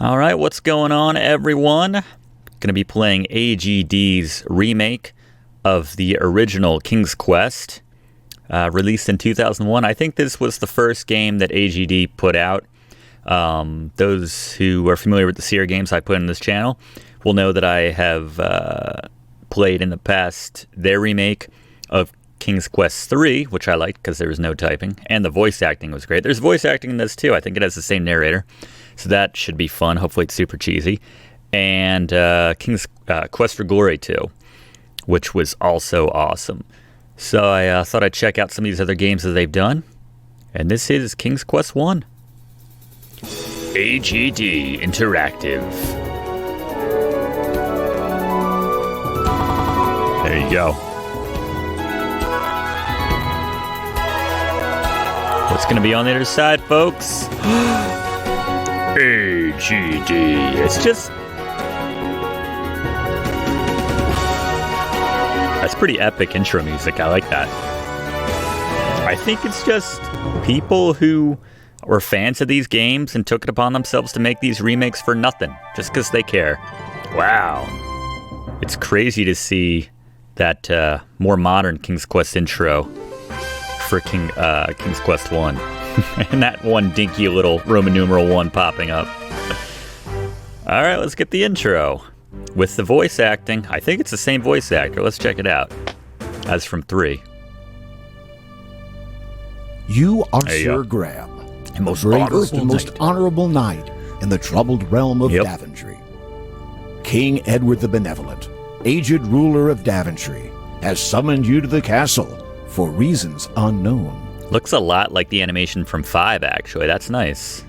Alright, what's going on, everyone? Gonna be playing ADG's remake of the original King's Quest, released in 2001. I think this was the first game that ADG put out. Those who are familiar with the Sierra games I put in this channel will know that I have played in the past their remake of King's Quest 3, which I liked because there was no typing, and the voice acting was great. There's voice acting in this too. I think it has the same narrator, so that should be fun. Hopefully it's super cheesy. And King's Quest for Glory 2, which was also awesome. So I thought I'd check out some of these other games that they've done, and this is King's Quest 1. ADG Interactive. There you go. What's going to be on the other side, folks? ADG. It's just... That's pretty epic intro music. I like that. I think it's just people who were fans of these games and took it upon themselves to make these remakes for nothing, just because they care. Wow. It's crazy to see that more modern King's Quest intro for King's Quest 1. And that one dinky little Roman numeral 1 popping up. Alright, let's get the intro. With the voice acting, I think it's the same voice actor. Let's check it out. As from 3. You are Sir Graham, most bravest and most honorable knight in the troubled realm of Daventry. King Edward the Benevolent, aged ruler of Daventry, has summoned you to the castle for reasons unknown. Looks a lot like the animation from 5, actually. That's nice.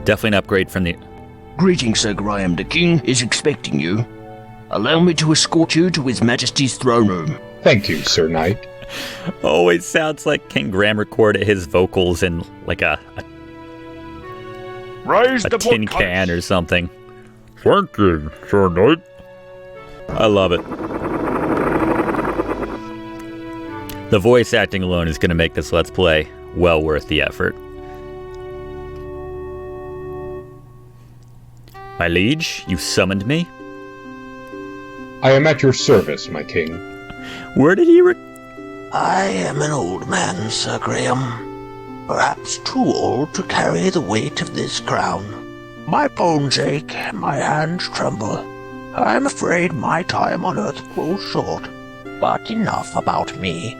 Definitely an upgrade from the... Greetings, Sir Graham. The King is expecting you. Allow me to escort you to His Majesty's throne room. Thank you, Sir Knight. Always sounds like King Graham recorded his vocals in like a tin can or something. Thank you, Sir Knight. I love it. The voice acting alone is going to make this Let's Play well worth the effort. My liege, you summoned me? I am at your service, my king. Where did he I am an old man, Sir Graham. Perhaps too old to carry the weight of this crown. My bones ache, my hands tremble. I am afraid my time on earth grows short. But enough about me.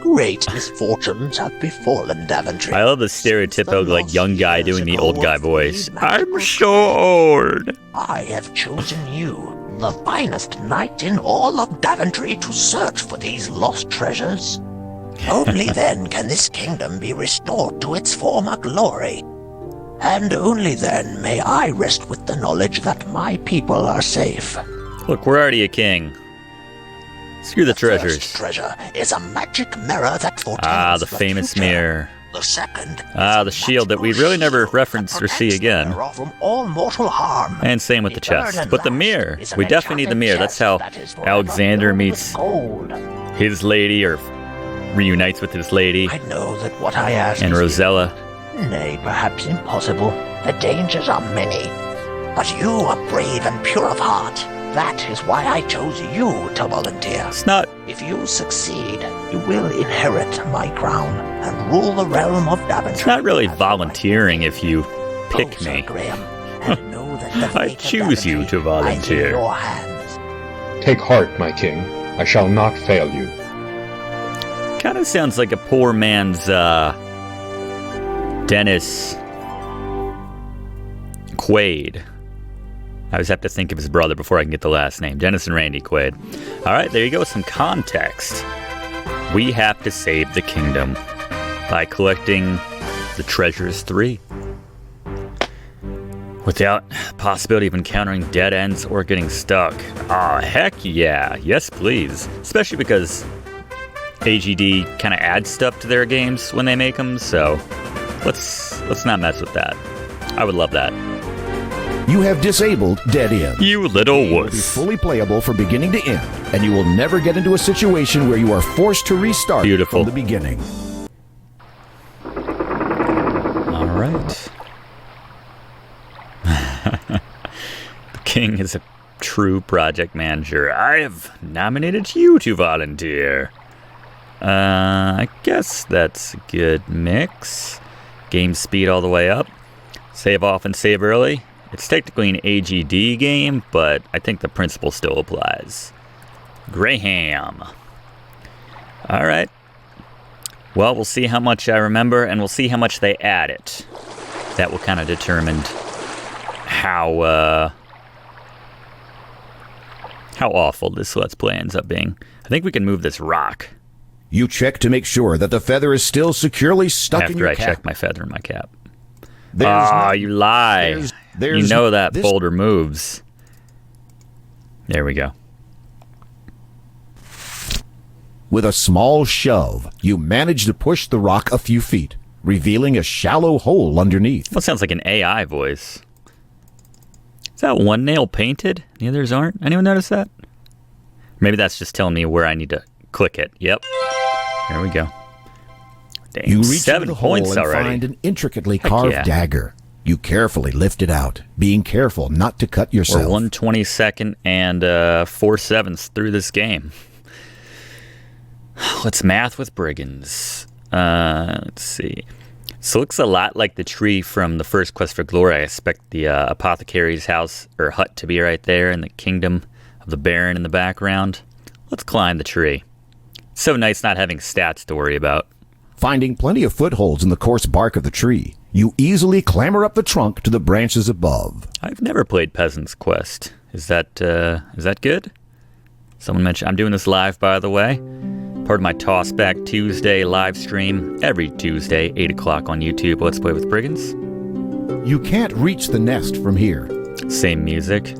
Great misfortunes have befallen Daventry. I love the stereotypical like young guy doing the old guy voice. I'm so old. I have chosen you, the finest knight in all of Daventry, to search for these lost treasures. Only then can this kingdom be restored to its former glory. And only then may I rest with the knowledge that my people are safe. Look, we're already a king. Screw the treasures. First treasure is a magic mirror that foretells the famous mirror. The second the shield that we really never reference or see again. From all mortal harm. And same with the chest. But the mirror, we definitely need the mirror. That's how Alexander meets his lady, or reunites with his lady. I know that what I ask and Rosella. Nay, perhaps impossible. The dangers are many. But you are brave and pure of heart. That is why I chose you to volunteer. It's not... If you succeed, you will inherit my crown and rule the realm of Daventry. It's not really volunteering if you pick me. Graham, and know that I choose you to volunteer. In your hands. Take heart, my king. I shall not fail you. Kind of sounds like a poor man's, Dennis Quaid. I always have to think of his brother before I can get the last name. Dennis and Randy Quaid. All right, there you go. Some context. We have to save the kingdom by collecting the treasures 3. Without possibility of encountering dead ends or getting stuck. Aw, heck yeah. Yes, please. Especially because ADG kind of adds stuff to their games when they make them, so let's not mess with that. I would love that. You have disabled dead end. You little wuss. It will be fully playable from beginning to end, and you will never get into a situation where you are forced to restart from the beginning. All right. King is a true project manager. I have nominated you to volunteer. I guess that's a good mix. Game speed all the way up. Save often, save early. It's technically an AGD game, but I think the principle still applies. Graham. All right. Well, we'll see how much I remember, and we'll see how much they add it. That will kind of determine how awful this Let's Play ends up being. I think we can move this rock. You check to make sure that the feather is still securely stuck in your cap. After I check my feather in my cap. There's you lie. You know that boulder moves. There we go. With a small shove, you manage to push the rock a few feet, revealing a shallow hole underneath. That sounds like an AI voice. Is that one nail painted? The others aren't? Anyone notice that? Maybe that's just telling me where I need to click it. Yep. There we go. Dang, you reach 7 into the hole points and already. find an intricately carved dagger. You carefully lift it out, being careful not to cut yourself. We're 1/22 and 4/7 through this game. Let's math with Brigands. Let's see. So it looks a lot like the tree from the first Quest for Glory. I expect the apothecary's house or hut to be right there, and the kingdom of the Baron in the background. Let's climb the tree. It's so nice not having stats to worry about. Finding plenty of footholds in the coarse bark of the tree, you easily clamber up the trunk to the branches above. I've never played Peasant's Quest. Is that good? Someone mentioned I'm doing this live, by the way. Part of my Tossback Tuesday live stream every Tuesday, 8 o'clock on YouTube. Let's Play with Brigands. You can't reach the nest from here. Same music.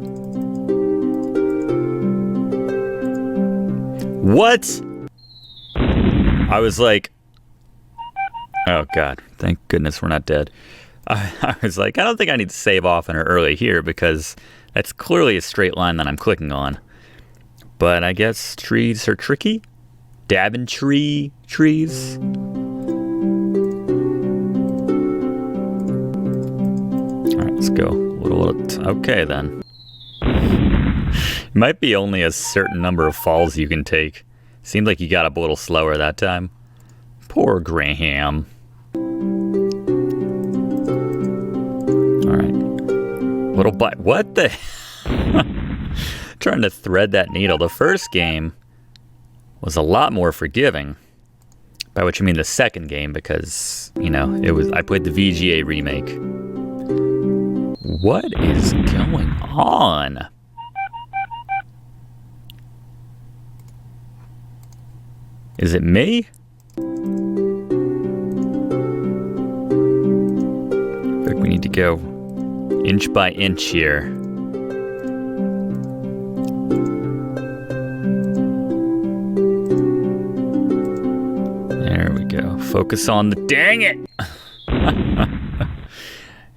What? I was like, oh God, thank goodness we're not dead. I was like, I don't think I need to save often or early here because that's clearly a straight line that I'm clicking on. But I guess trees are tricky. Daventry trees. All right, let's go. Okay, then. Might be only a certain number of falls you can take. Seemed like you got up a little slower that time. Poor Graham. All right. Little bite. What the? Trying to thread that needle. The first game was a lot more forgiving. By which I mean the second game, because, you know, I played the VGA remake. What is going on? Is it me? I think we need to go inch by inch here. There we go. Focus on the... Dang it!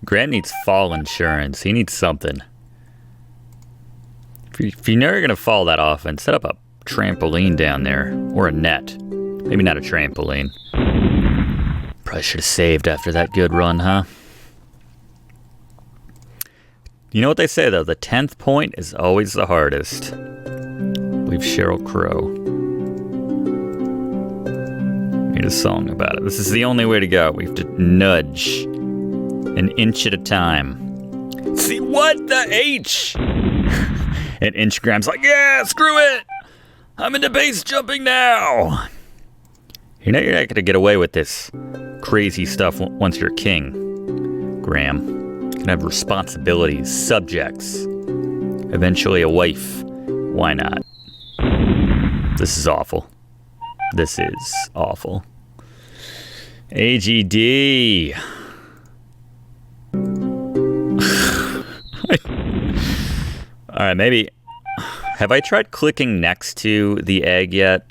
Grant needs fall insurance. He needs something. If you're never going to fall that often, set up a trampoline down there. Or a net. Maybe not a trampoline. Probably should have saved after that good run, huh? You know what they say, though? The 10th point is always the hardest. I believe Sheryl Crow made a song about it. This is the only way to go. We have to nudge an inch at a time. See, what? The H! And Inchgram's like, yeah, screw it! I'm into base jumping now! You know you're not going to get away with this crazy stuff once you're king, Graham. You're going to have responsibilities, subjects, eventually a wife. Why not? This is awful. This is awful. AGD. Alright, maybe... Have I tried clicking next to the egg yet?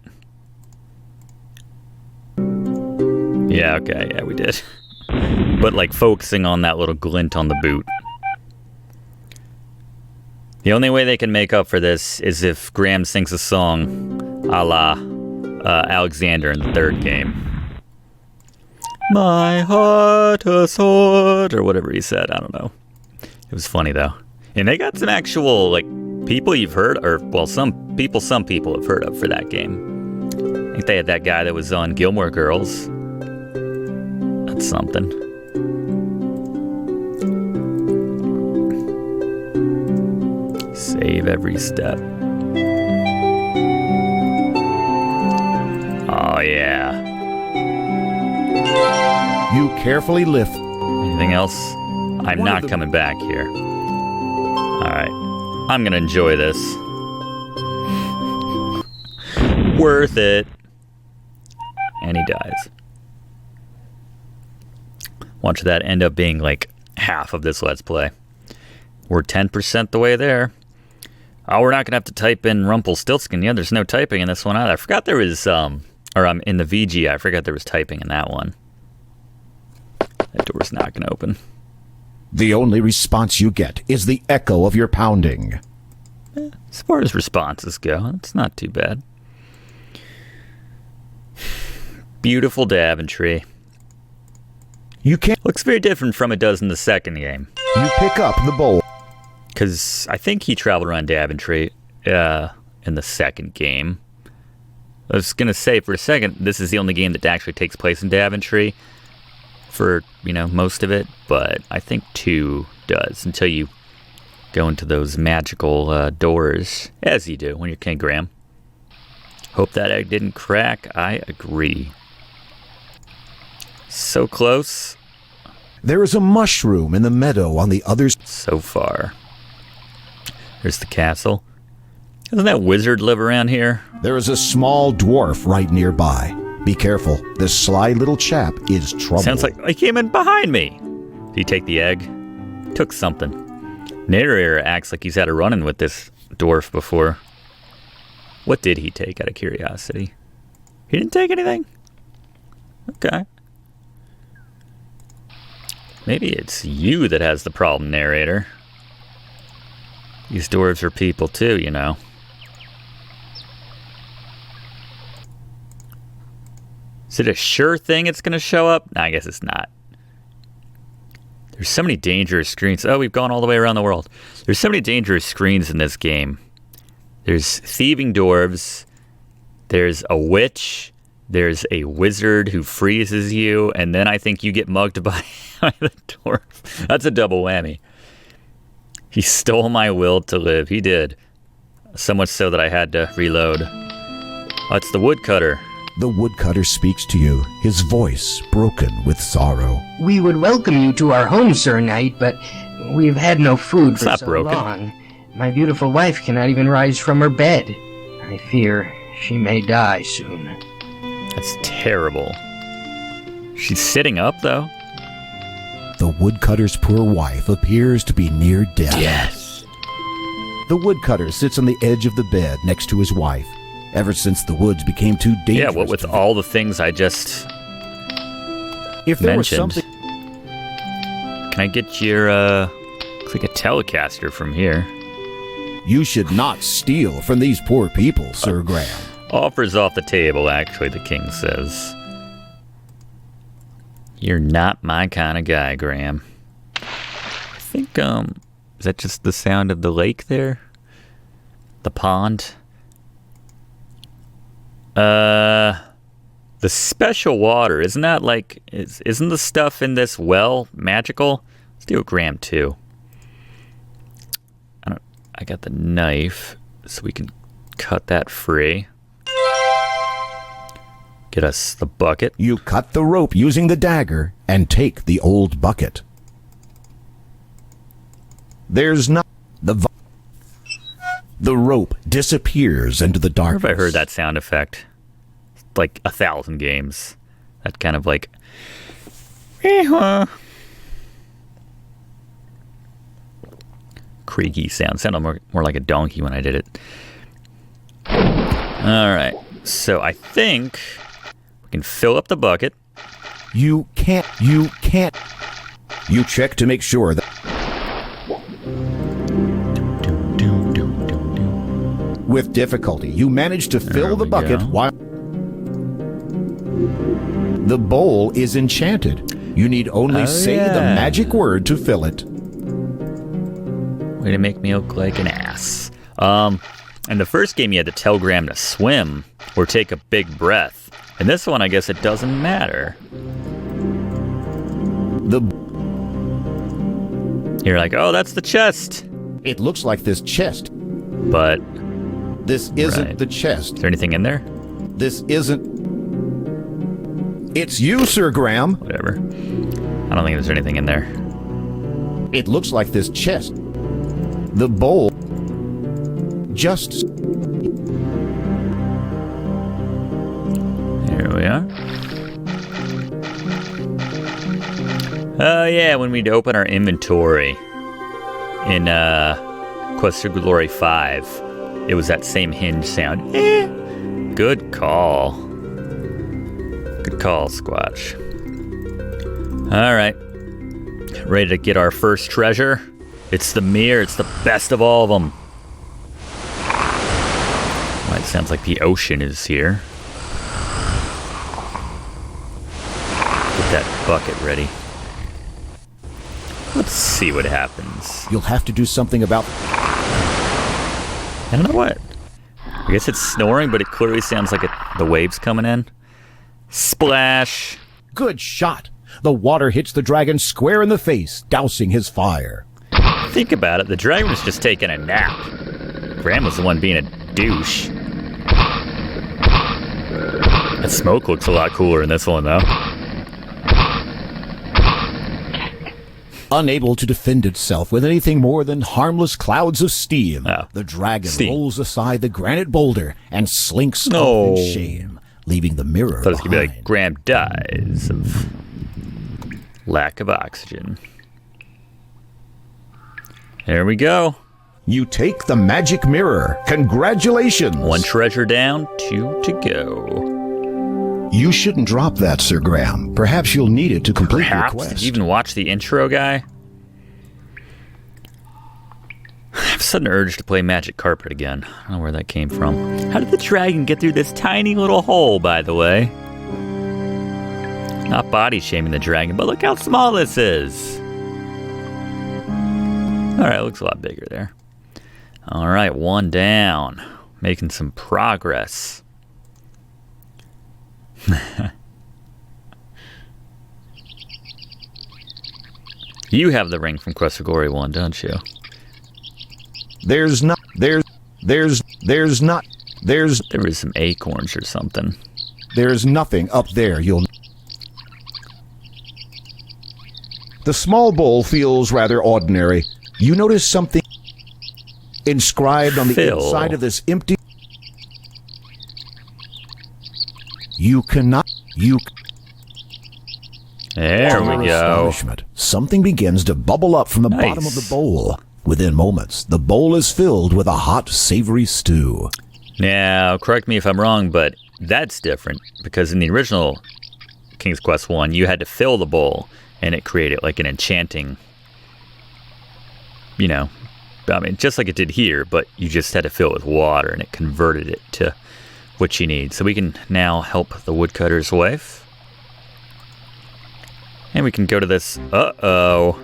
Yeah, okay, yeah, we did. But, like, focusing on that little glint on the boot. The only way they can make up for this is if Graham sings a song a la Alexander in the third game. My heart a sword, or whatever he said, I don't know. It was funny, though. And they got some actual, like, people you've heard, or, well, some people have heard of for that game. I think they had that guy that was on Gilmore Girls. That's something. Save every step. Oh, yeah. You carefully lift. Anything else? I'm not coming back here. Alright. I'm gonna enjoy this. Worth it. And he dies. Watch that end up being like half of this Let's Play. We're 10% the way there. Oh, we're not gonna have to type in Rumpelstiltskin. Yeah, there's no typing in this one either. I forgot there was, in the VG, I forgot there was typing in that one. That door's not gonna open. The only response you get is the echo of your pounding. As far as responses go, it's not too bad. Beautiful Daventry. You can't. Looks very different from it does in the second game. You pick up the bowl. Because I think he traveled around Daventry in the second game. I was going to say, for a second, this is the only game that actually takes place in Daventry for, most of it. But I think 2 does, until you go into those magical doors, as you do when you're King Graham. Hope that egg didn't crack. I agree. So close. There is a mushroom in the meadow on the other side. So far. There's the castle. Doesn't that wizard live around here? There is a small dwarf right nearby. Be careful. This sly little chap is trouble. Sounds like he came in behind me. Did he take the egg? Took something. Narrator acts like he's had a run-in with this dwarf before. What did he take, out of curiosity? He didn't take anything? Okay. Maybe it's you that has the problem, narrator. These dwarves are people too, Is it a sure thing it's going to show up? No, I guess it's not. There's so many dangerous screens. Oh, we've gone all the way around the world. There's so many dangerous screens in this game. There's thieving dwarves. There's a witch. There's a wizard who freezes you. And then I think you get mugged by the dwarf. That's a double whammy. He stole my will to live. He did. So much so that I had to reload. Oh, it's the woodcutter. The woodcutter speaks to you, his voice broken with sorrow. We would welcome you to our home, Sir Knight, but we've had no food for so broken. long. My beautiful wife cannot even rise from her bed. I fear she may die soon. That's terrible. She's sitting up, though. The woodcutter's poor wife appears to be near death. Yes. The woodcutter sits on the edge of the bed next to his wife. Ever since the woods became too dangerous. Yeah, what with all the things I just if there mentioned. Was something... Can I get your, looks like a Telecaster from here. You should not steal from these poor people, Sir Graham. Offers off the table, actually, the king says. You're not my kind of guy, Graham. I think, is that just the sound of the lake there? The pond? The special water, isn't that like, isn't the stuff in this well magical? Let's do a Graham too. I got the knife, so we can cut that free. Get us the bucket. You cut the rope using the dagger and take the old bucket. There's not the rope disappears into the darkness. Where have I heard that sound effect? Like 1,000 games. That kind of like... creaky sound. Sounded more like a donkey when I did it. Alright. So I think we can fill up the bucket. You can't. You check to make sure that... With difficulty, you manage to fill the bucket while the bowl is enchanted. You need only say the magic word to fill it. Way to make me look like an ass. In the first game, you had to tell Graham to swim or take a big breath. In this one, I guess it doesn't matter. You're like, oh, that's the chest. It looks like this chest. But this isn't right. the chest. Is there anything in there? This isn't. It's you, Sir Graham. Whatever. I don't think there's anything in there. It looks like this chest. The bowl. Just. Here we are. Oh yeah, when we'd open our inventory in Quest of Glory 5, it was that same hinge sound. Good call. Good call, Squatch. Alright. Ready to get our first treasure? It's the mirror. It's the best of all of them. Well, it sounds like the ocean is here. Get that bucket ready. Let's see what happens. You'll have to do something about. I don't know what. I guess it's snoring, but it clearly sounds like the waves coming in. Splash! Good shot. The water hits the dragon square in the face, dousing his fire. Think about it. The dragon was just taking a nap. Graham was the one being a douche. That smoke looks a lot cooler in this one, though. Unable to defend itself with anything more than harmless clouds of steam, Oh. the dragon Steam. rolls aside the granite boulder and slinks No. off in shame, leaving the mirror I thought it was behind. going to be like, Graham dies of lack of oxygen. There we go. You take the magic mirror. Congratulations! One treasure down, 2 to go. You shouldn't drop that, Sir Graham. Perhaps you'll need it to complete Perhaps? your Did quest. you even watch the intro, guy? I have a sudden urge to play Magic Carpet again. I don't know where that came from. How did the dragon get through this tiny little hole, by the way? Not body shaming the dragon, but look how small this is. Alright, it looks a lot bigger there. Alright, 1 down. Making some progress. You have the ring from Quest for Glory 1, don't you? There is some acorns or something. There's nothing up there. The small bowl feels rather ordinary. You notice something inscribed on the Phil. inside of this empty. You cannot. There To we your go. astonishment, something begins to bubble up from the bottom of the Nice. bowl. Within moments, the bowl is filled with a hot, savory stew. Now, correct me if I'm wrong, but that's different because in the original King's Quest 1, you had to fill the bowl and it created like an enchanting, just like it did here, but you just had to fill it with water and it converted it to what you need. So we can now help the woodcutter's wife. And we can go to this. Uh-oh.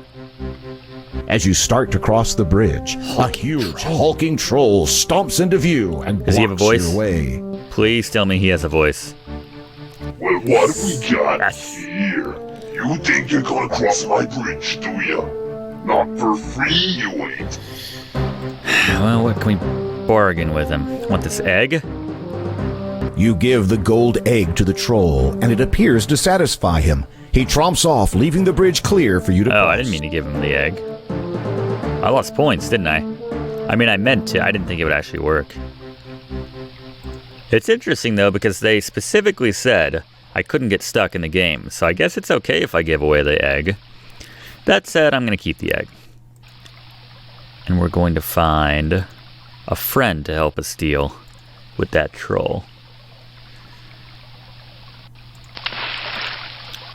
As you start to cross the bridge, a huge, hulking troll stomps into view and Does he have a blocks voice? your way. Please tell me he has a voice. Well, what have we got Yes. here? You think you're gonna cross my bridge, do you? Not for free, you ain't. Well, what can we bargain with him? Want this egg? You give the gold egg to the troll, and it appears to satisfy him. He tromps off, leaving the bridge clear for you to Oh, cross. I didn't mean to give him the egg. I lost points, didn't I? I mean, I meant to. I didn't think it would actually work. It's interesting, though, because they specifically said I couldn't get stuck in the game, so I guess it's okay if I give away the egg. That said, I'm going to keep the egg. And we're going to find a friend to help us deal with that troll.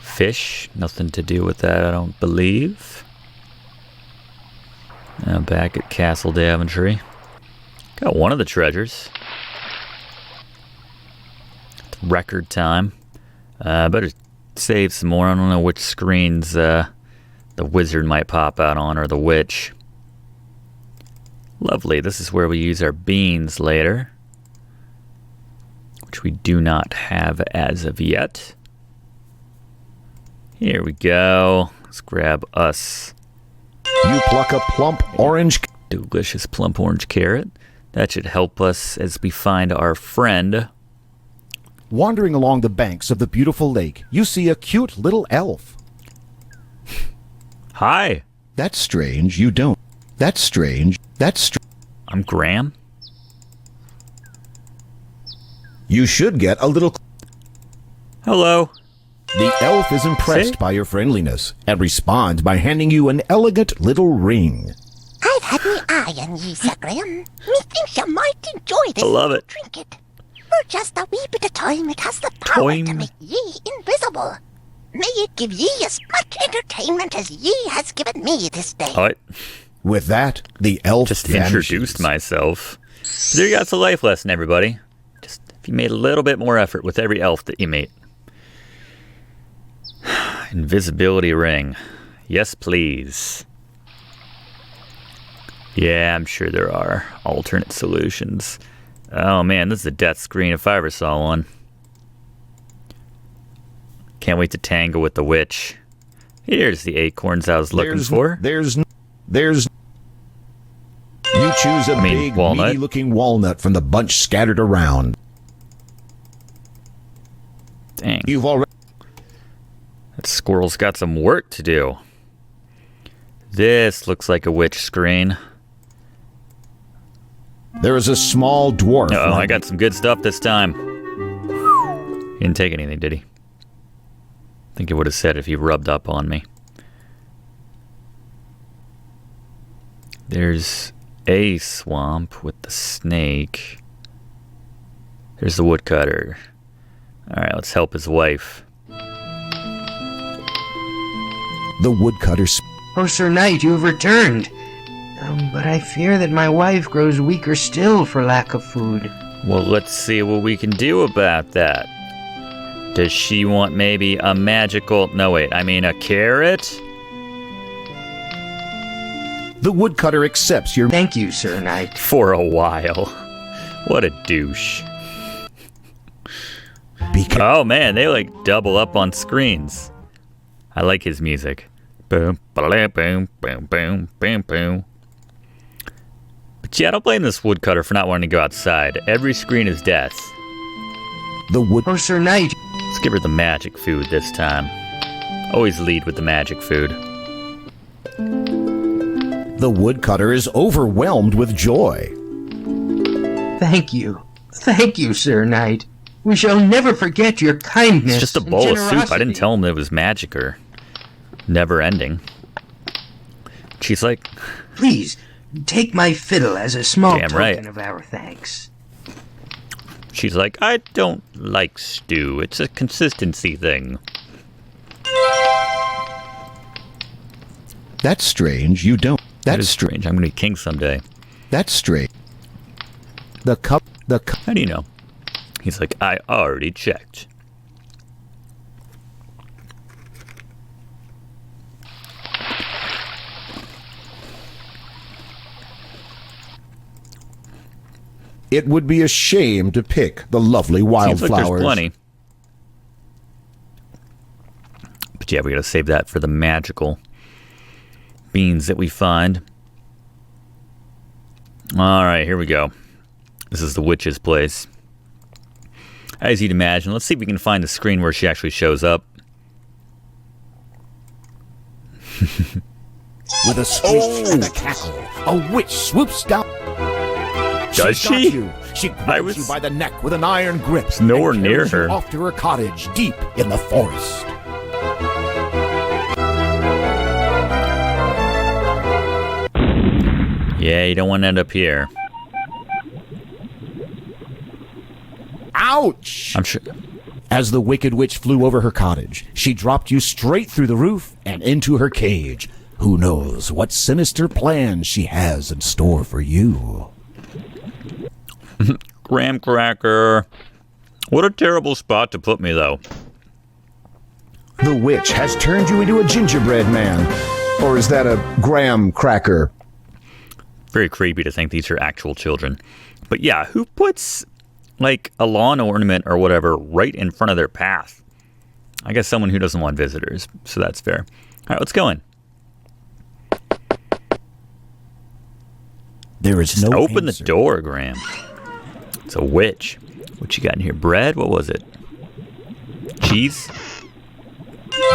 Fish, nothing to do with that, I don't believe. Now back at Castle Daventry. Got one of the treasures. Record time. Better save some more. I don't know which screens the wizard might pop out on, or the witch. Lovely. This is where we use our beans later, which we do not have as of yet. Here we go. Let's grab us. You pluck a plump orange. Delicious plump orange carrot. That should help us as we find our friend. Wandering along the banks of the beautiful lake, you see a cute little elf. Hi. That's strange, you don't. That's strange. I'm Graham. You should get a little. Hello. The elf is impressed by your friendliness and responds by handing you an elegant little ring. I've had me eye on ye, Sir Graham. Methinks you might enjoy this I love it. trinket. For just a wee bit of time, it has the power to make ye invisible. May it give ye as much entertainment as ye has given me this day. All right. With that, the elf Just vanishes. introduced myself. So there you go. It's a life lesson, everybody. Just if you made a little bit more effort with every elf that you meet. Invisibility ring. Yes, please. Yeah, I'm sure there are alternate solutions. Oh man, this is a death screen if I ever saw one. Can't wait to tangle with the witch. Here's the acorns I was looking for. There's. You choose a big, walnut. meaty-looking walnut from the bunch scattered around. Dang. You've already. That squirrel's got some work to do. This looks like a witch screen. There is a small dwarf. Uh-oh, I got some good stuff this time. He didn't take anything, did he? I think it would have said if he rubbed up on me. There's a swamp with the snake. There's the woodcutter. Alright, let's help his wife. The woodcutter. Oh, Sir Knight, you have returned. But I fear that my wife grows weaker still for lack of food. Well, let's see what we can do about that. Does she want maybe a magical... No, wait, I mean a carrot? The woodcutter accepts your. Thank you, Sir Knight. For a while. What a douche. Oh man, they like double up on screens. I like his music. Boom, boom, boom, boom, boom, boom, boom. But yeah, I don't blame this woodcutter for not wanting to go outside. Every screen is death. Oh, Sir Knight. Let's give her the magic food this time. Always lead with the magic food. The woodcutter is overwhelmed with joy. Thank you. Thank you, Sir Knight. We shall never forget your kindness. It's just a and bowl of soup. I didn't generosity. tell him it was magic or never ending. She's like, Please, take my fiddle as a small Damn token right. of our thanks. she's like, I don't like stew. It's a consistency thing. That's strange. You don't. That is strange. I'm going to be king someday. That's strange. The cup. How do you know? He's like, I already checked. It would be a shame to pick the lovely Seems like wildflowers. there's plenty. But yeah, we got to save that for the magical beans that we find. All right, here we go. This is the witch's place. As you'd imagine, let's see if we can find the screen where she actually shows up. With a screech and a cackle, a witch swoops down. Does She's got she? you. She grabs you by the neck with an iron grip. It's nowhere and near carries you her. off to her cottage deep in the forest. Yeah, you don't want to end up here. Ouch! I'm sure. As the wicked witch flew over her cottage, she dropped you straight through the roof and into her cage. Who knows what sinister plans she has in store for you? Graham cracker. What a terrible spot to put me, though. The witch has turned you into a gingerbread man. Or is that a graham cracker? Very creepy to think these are actual children. But yeah, who puts, like, a lawn ornament or whatever right in front of their path? I guess someone who doesn't want visitors, so that's fair. All right, let's go in. There is no Open answer. the door, Graham. It's a witch. What you got in here? Bread? What was it? Cheese?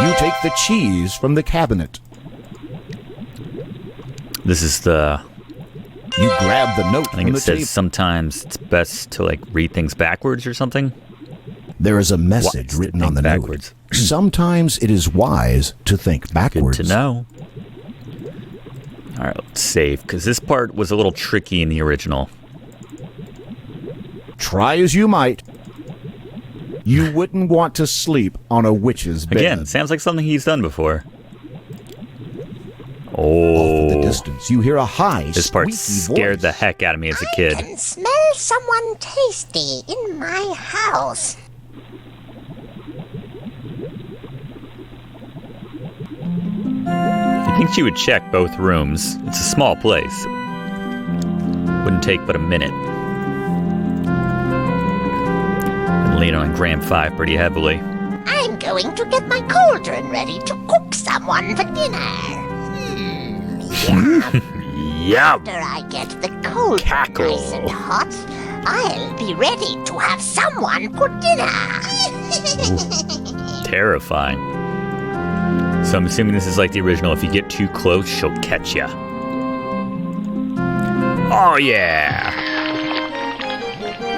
You take the cheese from the cabinet. This is the... You grab the note I think from it the says table. sometimes it's best to, like, read things backwards or something. There is a message Wise to written on think the backwards. note. Sometimes it is wise to think backwards. Good to know. All right, let's save, because this part was a little tricky in the original. Try as you might, you wouldn't want to sleep on a witch's bed. Again, sounds like something he's done before. Off in the Oh, distance, you hear a high, this part squeaky scared voice. the heck out of me as a I kid. can smell someone tasty in my house. I think she would check both rooms. It's a small place. Wouldn't take but a minute. And lean on Graham 5 pretty heavily. I'm going to get my cauldron ready to cook someone for dinner. Yum! After I get the cauldron Cackle. nice and hot, I'll be ready to have someone for dinner. Terrifying. So I'm assuming this is like the original. If you get too close, she'll catch ya. Oh yeah!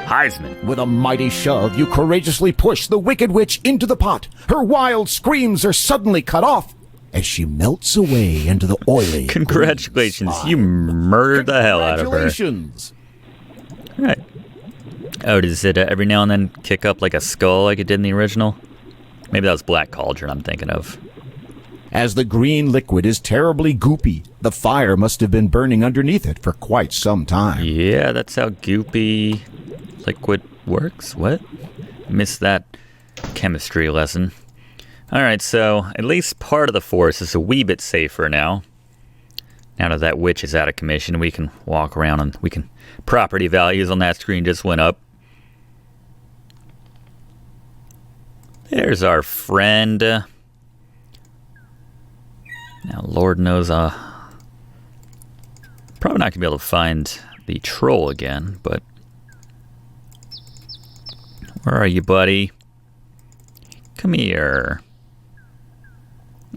Heisman. With a mighty shove, you courageously push the wicked witch into the pot. Her wild screams are suddenly cut off as she melts away into the oily. Congratulations, green slime. you murdered the hell out of her. Congratulations. All right. Oh, does it every now and then kick up like a skull like it did in the original? Maybe that was Black Cauldron I'm thinking of. As the green liquid is terribly goopy, the fire must have been burning underneath it for quite some time. Yeah, that's how goopy liquid works. What? Missed that chemistry lesson. Alright, so at least part of the forest is a wee bit safer now. Now that that witch is out of commission, we can walk around and we can... Property values on that screen just went up. There's our friend. Now, Lord knows, probably not going to be able to find the troll again, but... Where are you, buddy? Come here.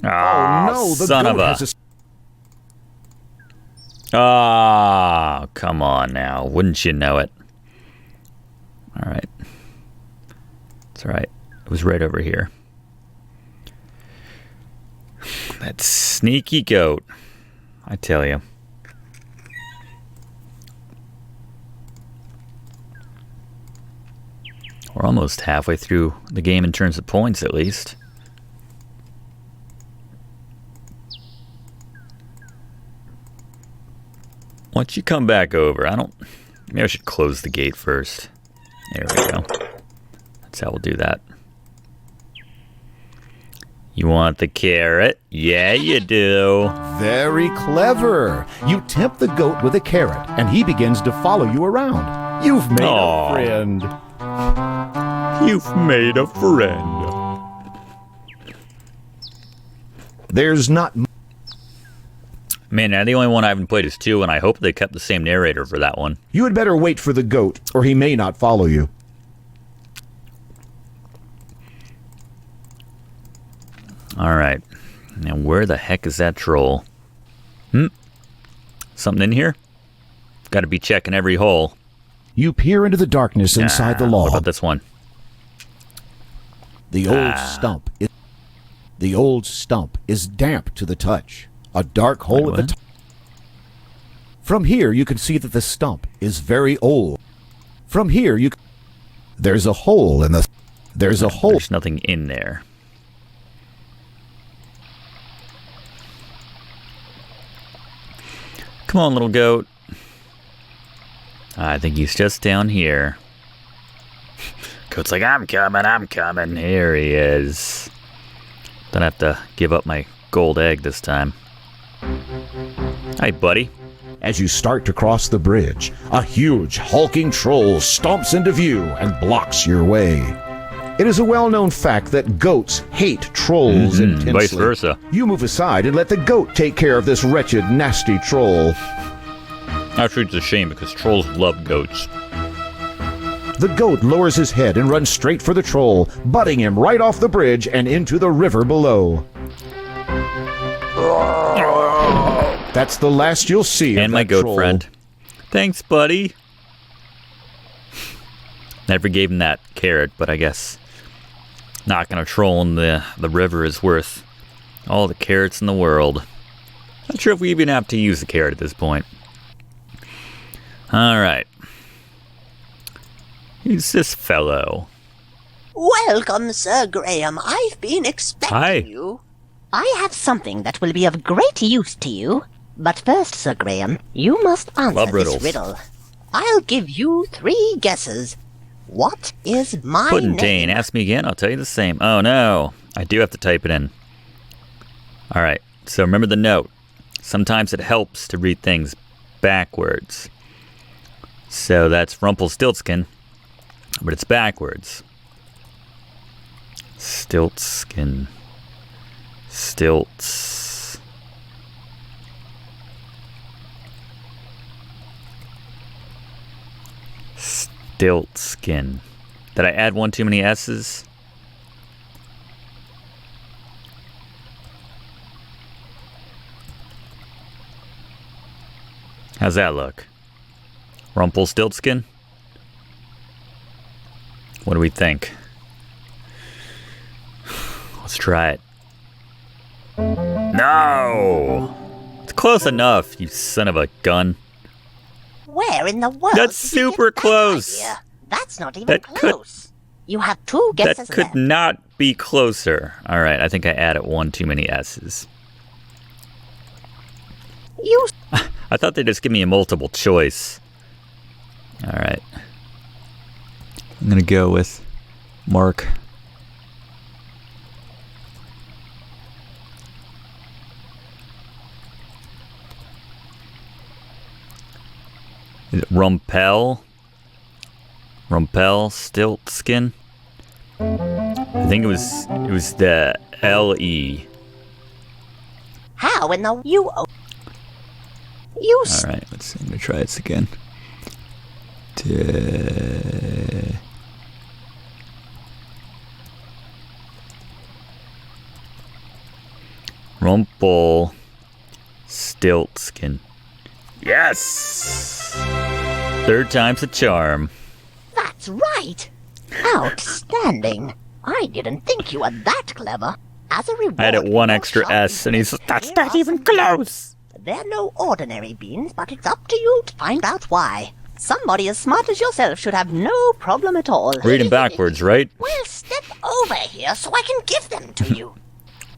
Ah, no, the son of goat a... has Ah, come on now. Wouldn't you know it? All right. It's all right. It was right over here. That sneaky goat. I tell you. We're almost halfway through the game in terms of points, at least. Once you come back over, maybe I should close the gate first. There we go. That's how we'll do that. You want the carrot? Yeah, you do. Very clever. You tempt the goat with a carrot, and he begins to follow you around. You've made Aw. a friend. You've made a friend. There's not... Man, now the only one I haven't played is 2, and I hope they kept the same narrator for that one. You had better wait for the goat, or he may not follow you. Alright. Now where the heck is that troll? Something in here? Got to be checking every hole. You peer into the darkness inside the What log. about this one? The old stump is damp to the touch. A dark hole at the what? top. From here, you can see that the stump is very old. From here, there's a hole in the... There's a hole. There's nothing in there. Come on, little goat. I think he's just down here. Goat's like, I'm coming. Here he is. Don't have to give up my gold egg this time. Hi, buddy. As you start to cross the bridge, a huge, hulking troll stomps into view and blocks your way. It is a well-known fact that goats hate trolls intensely. Vice versa. You move aside and let the goat take care of this wretched, nasty troll. Actually, it's a shame because trolls love goats. The goat lowers his head and runs straight for the troll, butting him right off the bridge and into the river below. That's the last you'll see and of my that goat troll. friend. Thanks, buddy. Never gave him that carrot, but I guess knocking a troll in the river is worth all the carrots in the world. Not sure if we even have to use the carrot at this point. Alright. Who's this fellow? Welcome, Sir Graham. I've been expecting Hi. you. I have something that will be of great use to you. But first, Sir Graham, you must answer Love this riddles. riddle. I'll give you 3 guesses. What is my Pudding name? Ask me again, I'll tell you the same. Oh no, I do have to type it in. Alright, so remember the note. Sometimes it helps to read things backwards. So that's Rumpelstiltskin, but it's backwards. Stiltskin. Stilts. Stiltskin. Did I add one too many S's? How's that look? Rumpelstiltskin? What do we think? Let's try it. No! It's close enough, you son of a gun. Where in the world? That's did you super get that close. idea? That's not even That close. You have 2 guesses That could left. not be closer. Alright, I think I added one too many S's. You I thought they'd just give me a multiple choice. Alright. I'm gonna go with Mark. Is it Rumpelstiltskin? I think it was the L-E. How in the you Alright, let's see. I'm gonna try this again. Rumpelstiltskin. Yes! 3rd time's a charm. That's right. Outstanding. I didn't think you were that clever. As a reward, I added one your extra shop S, and he's can that's hear not us even and know. close. They're no ordinary beans, but it's up to you to find out why. Somebody as smart as yourself should have no problem at all. Reading backwards, right? Well, step over here so I can give them to you.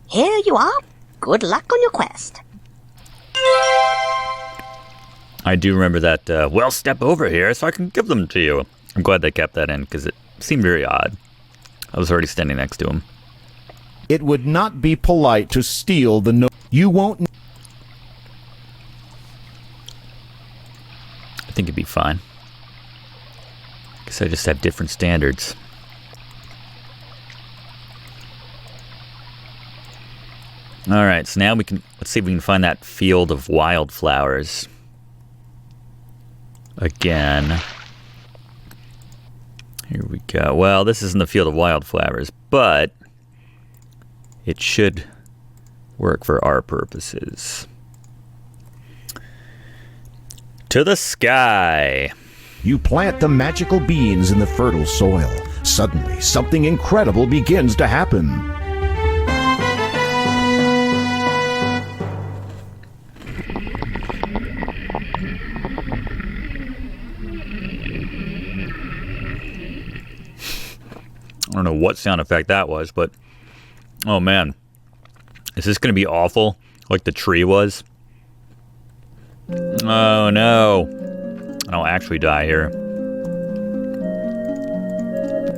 Here you are. Good luck on your quest. I do remember that, well, step over here so I can give them to you. I'm glad they kept that in, because it seemed very odd. I was already standing next to him. It would not be polite to steal the note. You won't. I think it'd be fine. Guess I just have different standards. Alright, so now let's see if we can find that field of wildflowers. Again. Here we go. Well, this isn't the field of wildflowers, but it should work for our purposes. To the sky. You plant the magical beans in the fertile soil. Suddenly, something incredible begins to happen. I don't know what sound effect that was, but oh man. Is this going to be awful like the tree was? Oh no. I'll actually die here.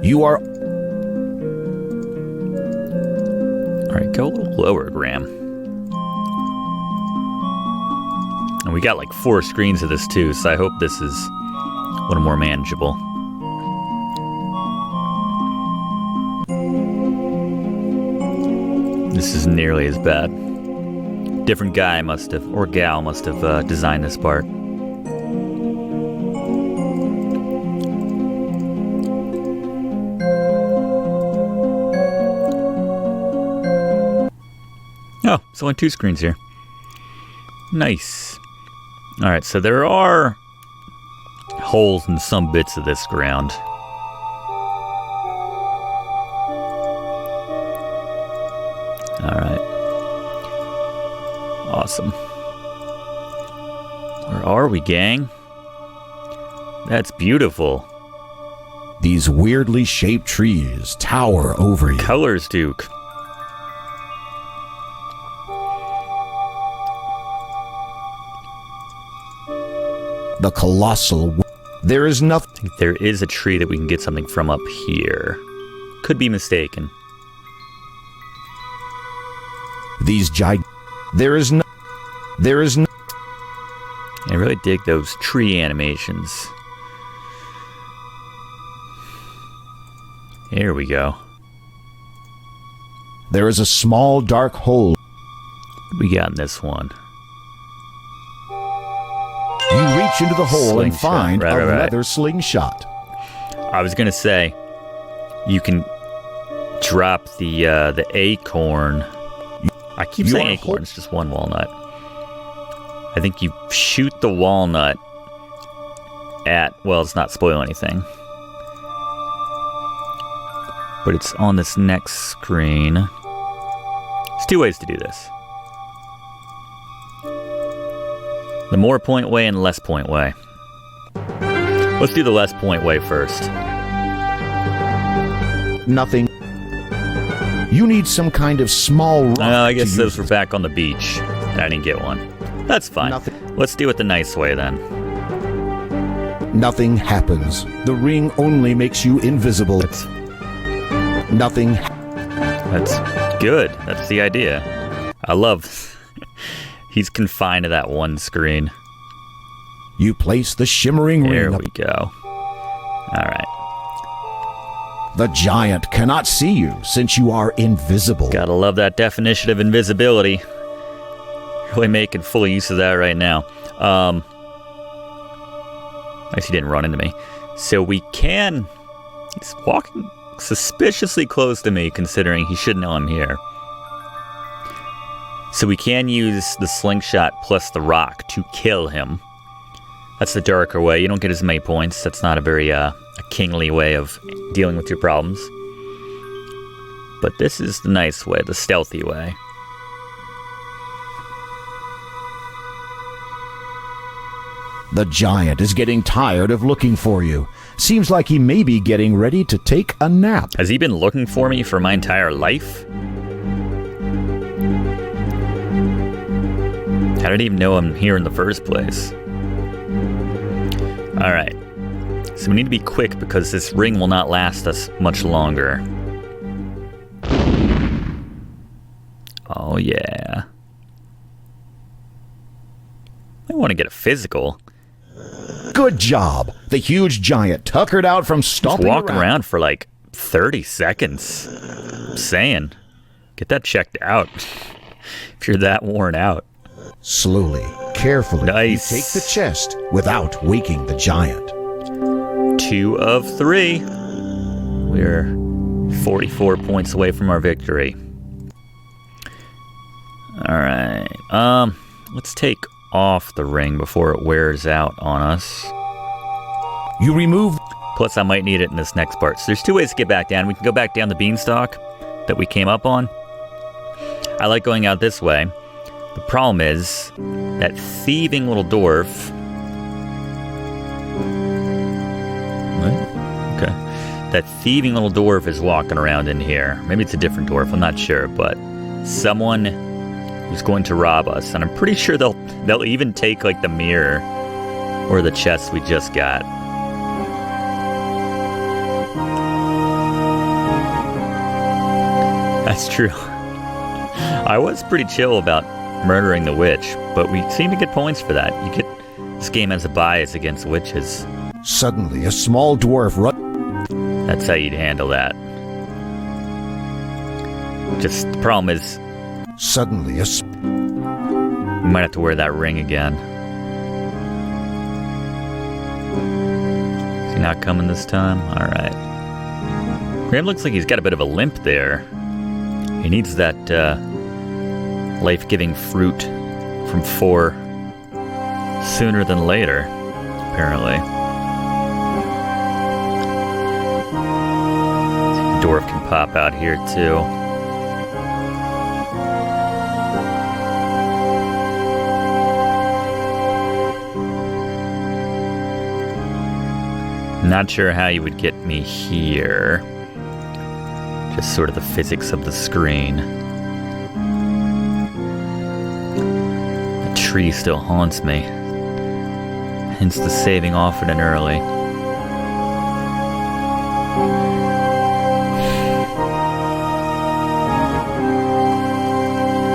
You are. Alright, go a little lower, Graham. And we got like 4 screens of this too, so I hope this is a little more manageable. This isn't nearly as bad. Different guy must have, or gal must have designed this part. Oh, it's only 2 screens here. Nice. Alright, so there are holes in some bits of this ground. Alright. Awesome. Where are we, gang? That's beautiful. These weirdly shaped trees tower over you. Colors, Duke. The colossal... There is nothing... I think there is a tree that we can get something from up here. Could be mistaken. These gig... There is no... I really dig those tree animations. Here we go. There is a small dark hole. What we got in this one? You reach into the hole and Slingshot. find Right. a leather slingshot. I was gonna say, you can drop the acorn. I keep You saying are acorn, it's just one walnut. I think you shoot the walnut at, well, it's not spoil anything. But it's on this next screen. There's 2 ways to do this. The more point way and the less point way. Let's do the less point way first. Nothing. You need some kind of small rock. I guess to those use were back on the beach. I didn't get one. That's fine. Nothing. Let's do it the nice way then. Nothing happens. The ring only makes you invisible. Nothing. That's good. That's the idea. I love... He's confined to that one screen. You place the shimmering There ring. we go. Alright. The giant cannot see you since you are invisible. Gotta love that definition of invisibility. Really making full use of that right now. I guess he didn't run into me. So we can... He's walking suspiciously close to me, considering he should know I'm here. So we can use the slingshot plus the rock to kill him. That's the darker way. You don't get as many points. That's not a very a kingly way of dealing with your problems. But this is the nice way, the stealthy way. The giant is getting tired of looking for you. Seems like he may be getting ready to take a nap. Has he been looking for me for my entire life? I didn't even know I'm here in the first place. Alright. So we need to be quick because this ring will not last us much longer. Oh yeah. I want to get a physical. Good job. The huge giant tuckered out from Just stomping walking around for like 30 seconds. I'm saying. Get that checked out. If you're that worn out. Slowly, carefully, Nice. you take the chest without waking the giant. 2 of 3. We're 44 points away from our victory. Alright. Let's take off the ring before it wears out on us. You remove... Plus, I might need it in this next part. So there's 2 ways to get back down. We can go back down the beanstalk that we came up on. I like going out this way. The problem is that thieving little dwarf... What? Okay. That thieving little dwarf is walking around in here. Maybe it's a different dwarf, I'm not sure, but someone who's going to rob us. And I'm pretty sure they'll even take like the mirror or the chest we just got. That's true. I was pretty chill about murdering the witch, but we seem to get points for that. This game has a bias against witches. Suddenly, a small dwarf That's how you'd handle that. Just, the problem is... Suddenly, we might have to wear that ring again. Is he not coming this time? Alright. Graham looks like he's got a bit of a limp there. He needs that, life-giving fruit from 4 sooner than later, apparently. The dwarf can pop out here, too. Not sure how you would get me here. Just sort of the physics of the screen. The tree still haunts me. Hence the saving often and early.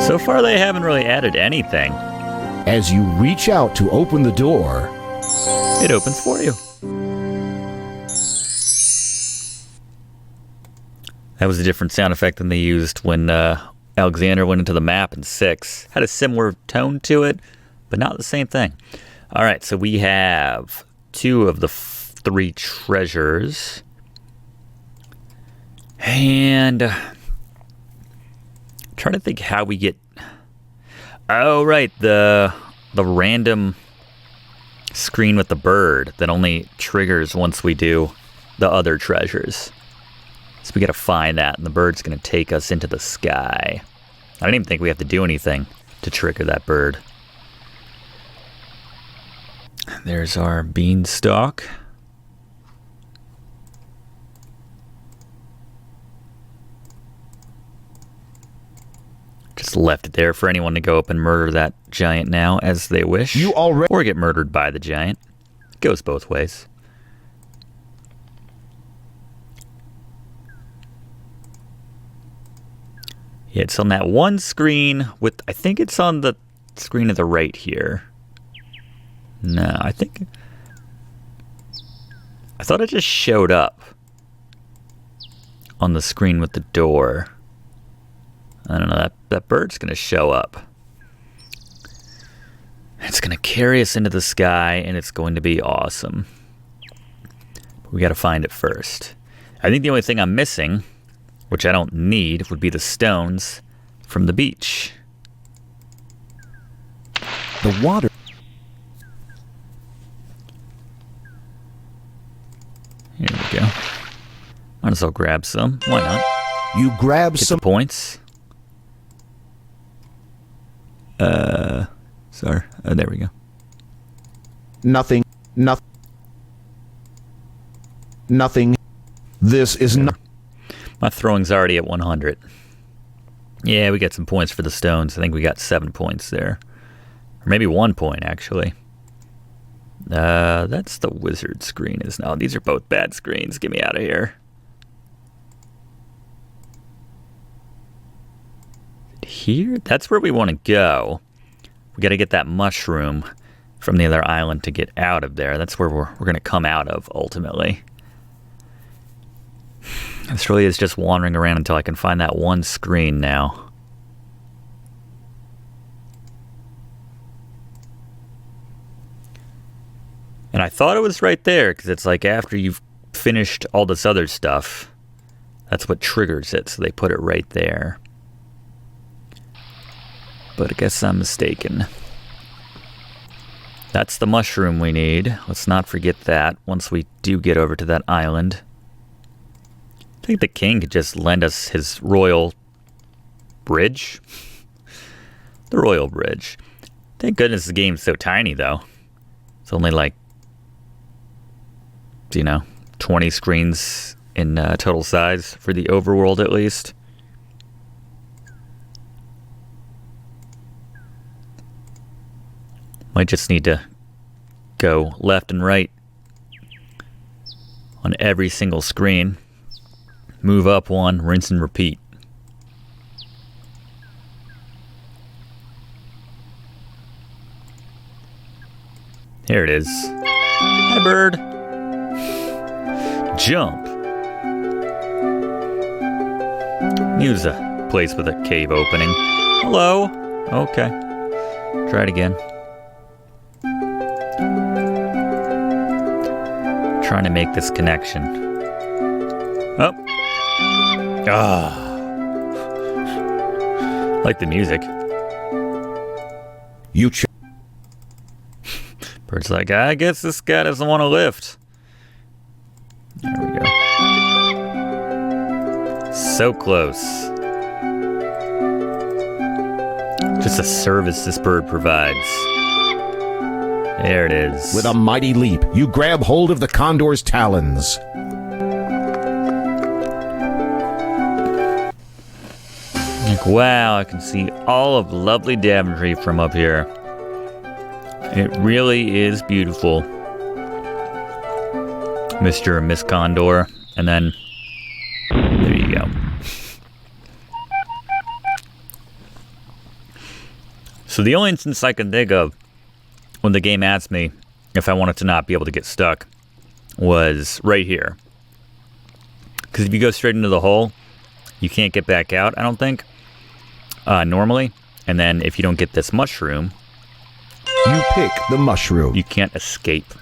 So far they haven't really added anything. As you reach out to open the door, it opens for you. That was a different sound effect than they used when Alexander went into the map in 6. Had a similar tone to it, but not the same thing. All right, so we have 2 of the 3 treasures. And trying to think how we get... Oh, right, the random screen with the bird that only triggers once we do the other treasures. So we gotta find that, and the bird's gonna take us into the sky. I don't even think we have to do anything to trigger that bird. There's our beanstalk. Just left it there for anyone to go up and murder that giant now as they wish. Or get murdered by the giant. It goes both ways. Yeah, it's on that one screen with, I think it's on the screen to the right here. No, I thought it just showed up on the screen with the door. I don't know, that bird's gonna show up. It's gonna carry us into the sky, and it's going to be awesome. But we gotta find it first. I think the only thing I'm missing, which I don't need, would be the stones from the beach. The water. Here we go. Might as well grab some. Why not? You grab Get some the points. Sorry. There we go. Nothing. This is not. My throwing's already at 100. Yeah, we got some points for the stones. I think we got 7 points there. Or maybe 1 point, actually. That's the wizard screen. No, these are both bad screens. Get me out of here. Here? That's where we want to go. We got to get that mushroom from the other island to get out of there. That's where we're going to come out of, ultimately. This really is just wandering around until I can find that one screen now. And I thought it was right there, because it's like after you've finished all this other stuff, that's what triggers it, so they put it right there. But I guess I'm mistaken. That's the mushroom we need. Let's not forget that once we do get over to that island. I think the king could just lend us his royal bridge. The royal bridge. Thank goodness the game's so tiny, though. It's only like, 20 screens in total size for the overworld, at least. Might just need to go left and right on every single screen. Move up one, rinse and repeat. Here it is. Hi, bird. Jump. Use a place with a cave opening. Hello. Okay. Try it again. Trying to make this connection. Oh. Ah. Like the music. Bird's like, I guess this guy doesn't want to lift. There we go. So close. Just a service this bird provides. There it is. With a mighty leap, you grab hold of the condor's talons. Like, wow, I can see all of lovely Daventry from up here. It really is beautiful. Mr. and Miss Condor. And then, there you go. So the only instance I can think of when the game asked me if I wanted to not be able to get stuck was right here. Because if you go straight into the hole, you can't get back out, I don't think, normally. And then if you don't get this mushroom, you pick the mushroom. You can't escape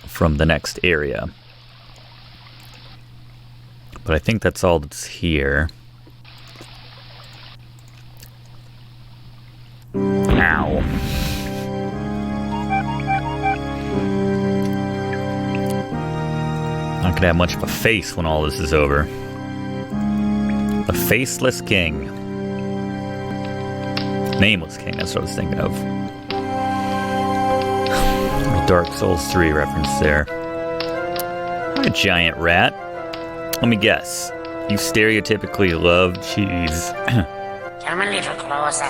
from the next area. But I think that's all that's here. Ow. Not gonna have much of a face when all this is over. A faceless king. Nameless king, that's what I was thinking of. Dark Souls 3 reference there. Hi, giant rat. Let me guess. You stereotypically love cheese. Come a little closer.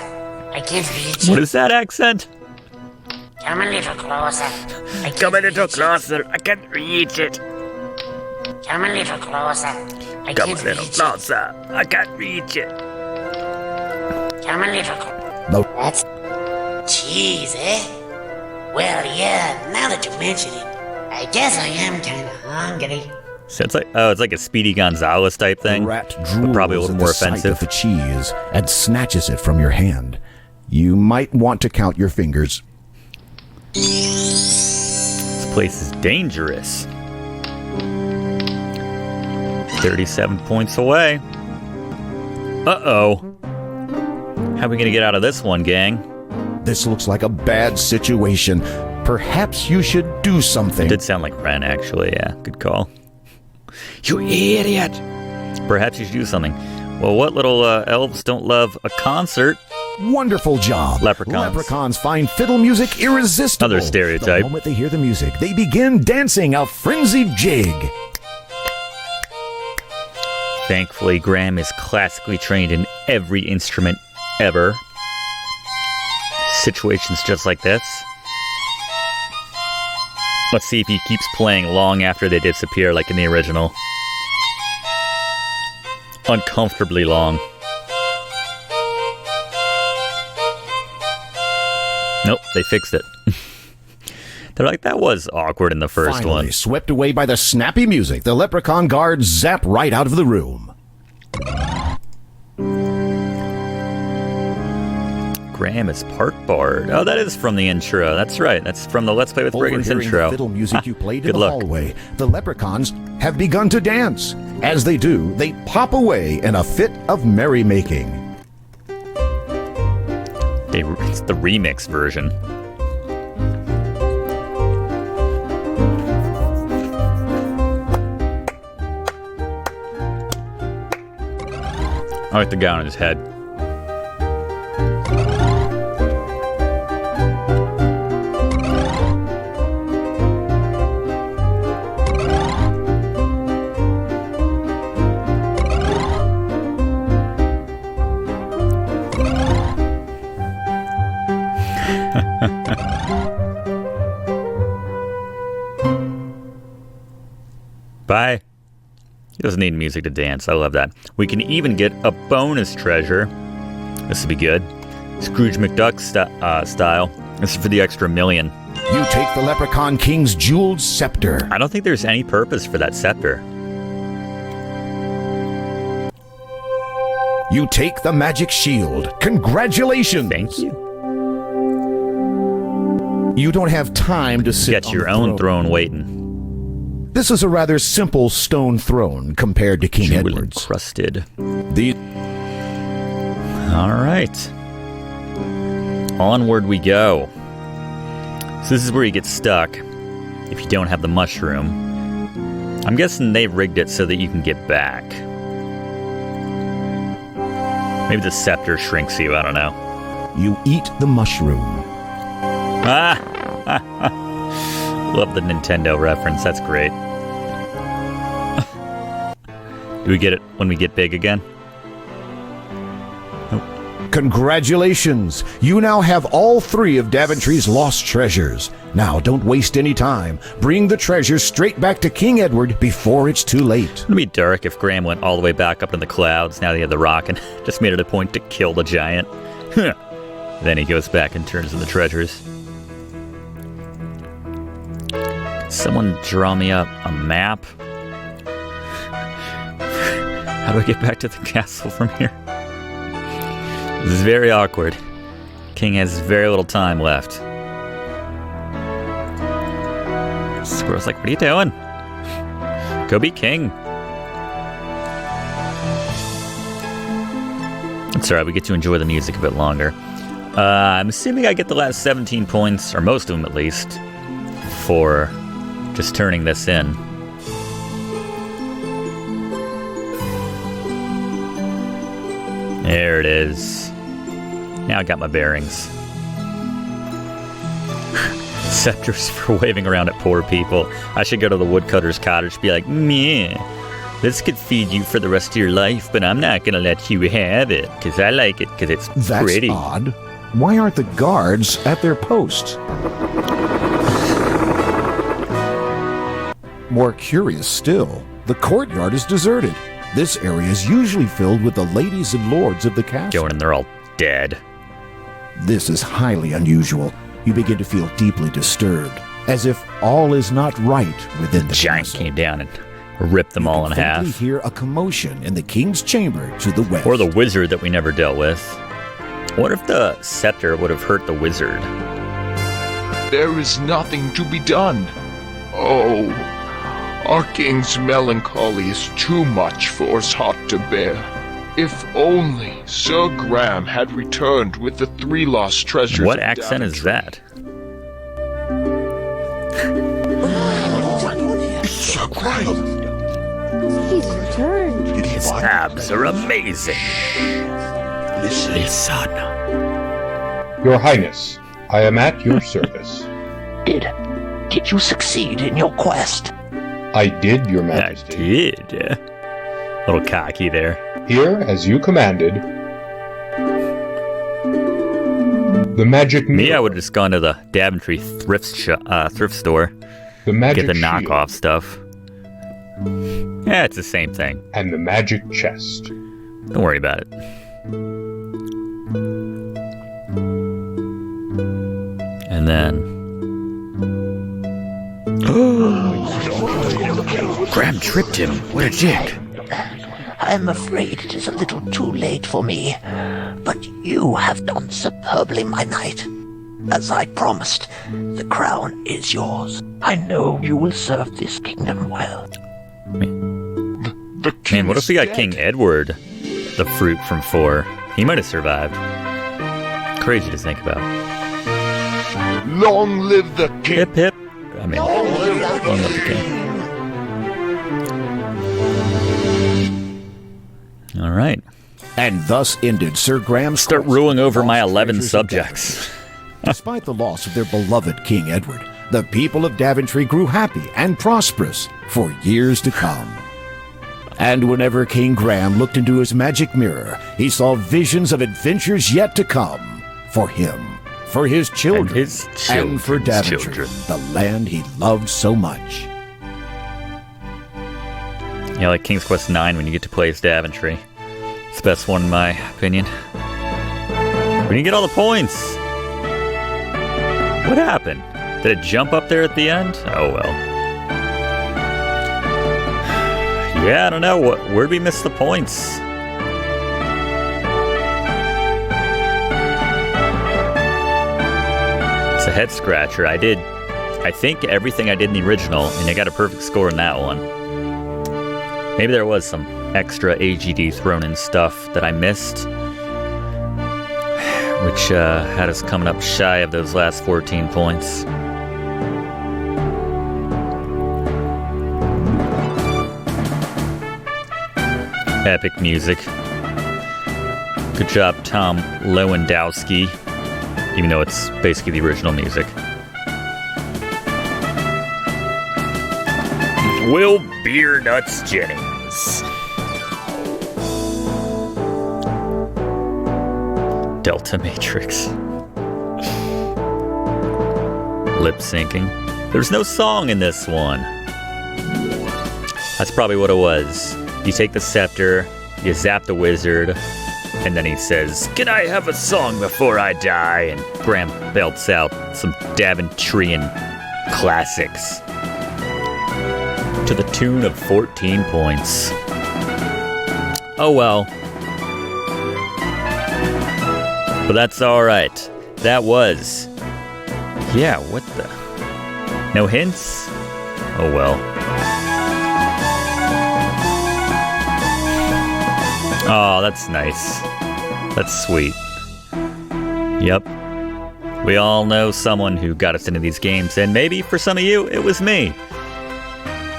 I can't reach it. What is that accent? Come a little closer. I Come a little closer. I can't reach it. Come a little closer. I Come a can't little reach closer. I can't reach it. it. Come a little closer. No. That's cheese, eh? Well, yeah, now that you mention it, I guess I am kind of hungry. So it's like, oh, it's like a Speedy Gonzales type thing. The rat but drools probably a little at more the sight offensive. of the cheese and snatches it from your hand. You might want to count your fingers. This place is dangerous. 37 points away. Uh-oh. How are we gonna get out of this one, gang? This looks like a bad situation. Perhaps you should do something. Did sound like Ren, actually. Yeah, good call. You idiot! Perhaps you should do something. Well, what little elves don't love a concert? Wonderful job. Leprechauns. Leprechauns find fiddle music irresistible. Another stereotype. The moment they hear the music, they begin dancing a frenzied jig. Thankfully, Graham is classically trained in every instrument ever. Situations just like this. Let's see if he keeps playing long after they disappear like in the original. Uncomfortably long. Nope, they fixed it. They're like, that was awkward in the first Finally, one. swept away by the snappy music, the leprechaun guards zap right out of the room. Graham is Park Bard. Oh, that is from the intro. That's right. That's from the Let's Play with Brigands Overhearing intro. the fiddle music you played in Good the luck. hallway, the leprechauns have begun to dance. As they do, they pop away in a fit of merrymaking. It's the remix version. I like the guy on his head. Bye. He doesn't need music to dance. I love that. We can even get a bonus treasure. This will be good. Scrooge McDuck style. This is for the extra million. You take take the Leprechaun King's jeweled scepter. I don't think there's any purpose for that scepter. You take the magic shield. Congratulations! Thank you. You don't have time to sit Get on your the own throne waiting. This is a rather simple stone throne compared to King Jewel Edward's. encrusted. The All right. Onward we go. So this is where you get stuck if you don't have the mushroom. I'm guessing they rigged it so that you can get back. Maybe the scepter shrinks you, I don't know. You eat the mushroom. Ah! Love the Nintendo reference, that's great. Do we get it when we get big again? Congratulations! You now have all 3 of Daventry's lost treasures. Now, don't waste any time. Bring the treasures straight back to King Edward before it's too late. It'd be dark if Graham went all the way back up in the clouds now that he had the rock and just made it a point to kill the giant. Then he goes back and turns in the treasures. Someone draw me up a map. How do I get back to the castle from here? This is very awkward. King has very little time left. Squirrel's like, what are you doing? Go be king. It's alright, we get to enjoy the music a bit longer. I'm assuming I get the last 17 points, or most of them at least, for just turning this in. There it is. Now I got my bearings. Scepters for waving around at poor people. I should go to the woodcutter's cottage and be like, meh, this could feed you for the rest of your life, but I'm not going to let you have it, because I like it, because it's That's pretty. odd. Why aren't the guards at their posts? More curious still, the courtyard is deserted. This area is usually filled with the ladies and lords of the castle. Going and they're all dead. This is highly unusual. You begin to feel deeply disturbed, as if all is not right within the Giant castle. came down and ripped them all in You can faintly half. hear a commotion in the king's chamber to the west. Or the wizard that we never dealt with. What if the scepter would have hurt the wizard? There is nothing to be done. Oh, our king's melancholy is too much for us heart to bear. If only Sir Graham had returned with the 3 lost treasures. What of accent is Daventry. that? Sir Graham! He's returned. His abs are amazing. Listen. Your Highness, I am at your service. Did you succeed in your quest? I did, Your I Majesty. did. Little cocky there. Here, as you commanded, the magic Me, mirror, I would have just gone to the Daventry thrift store. the magic Get the shield, knockoff stuff. Yeah, it's the same thing. and the magic chest. Don't worry about it. And then... Graham tripped him. What a dick. I'm afraid it is a little too late for me, but you have done superbly, my knight. As I promised, the crown is yours. I know you will serve this kingdom well. The Man, what if we got dead. King Edward, the fruit from 4? He might have survived. Crazy to think about. Long live the king! Hip hip. I mean, long live the king. All right. And thus ended Sir Graham's Start quest ruling for over my lost 11 treasures of subjects. Despite the loss of their beloved King Edward, the people of Daventry grew happy and prosperous for years to come. And whenever King Graham looked into his magic mirror, he saw visions of adventures yet to come for him, for his children, And his and for children's Daventry, children. the land he loved so much. Yeah, like King's Quest 9 when you get to play as Daventry. It's the best one in my opinion. When you get all the points. What happened? Did it jump up there at the end? Oh well. Yeah, I don't know. Where'd we miss the points? It's a head scratcher. I think everything I did in the original, and I got a perfect score in that one. Maybe there was some extra AGD thrown in stuff that I missed, which had us coming up shy of those last 14 points. Epic music. Good job, Tom Lewandowski, even though it's basically the original music. Will Beer Nuts Jennings. Delta Matrix. Lip syncing. There's no song in this one. That's probably what it was. You take the scepter, you zap the wizard, and then he says, "Can I have a song before I die?" And Graham belts out some Daventrian classics to the tune of 14 points. Oh well. But that's alright. That was... Yeah, what the... No hints? Oh well. Oh, that's nice. That's sweet. Yep. We all know someone who got us into these games, and maybe for some of you, it was me.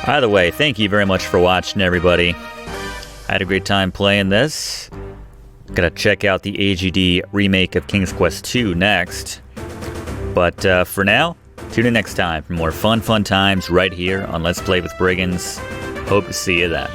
Either way, thank you very much for watching, everybody. I had a great time playing this. Gotta check out the AGD remake of King's Quest II next. But for now, tune in next time for more fun times right here on Let's Play with Brigands. Hope to see you then.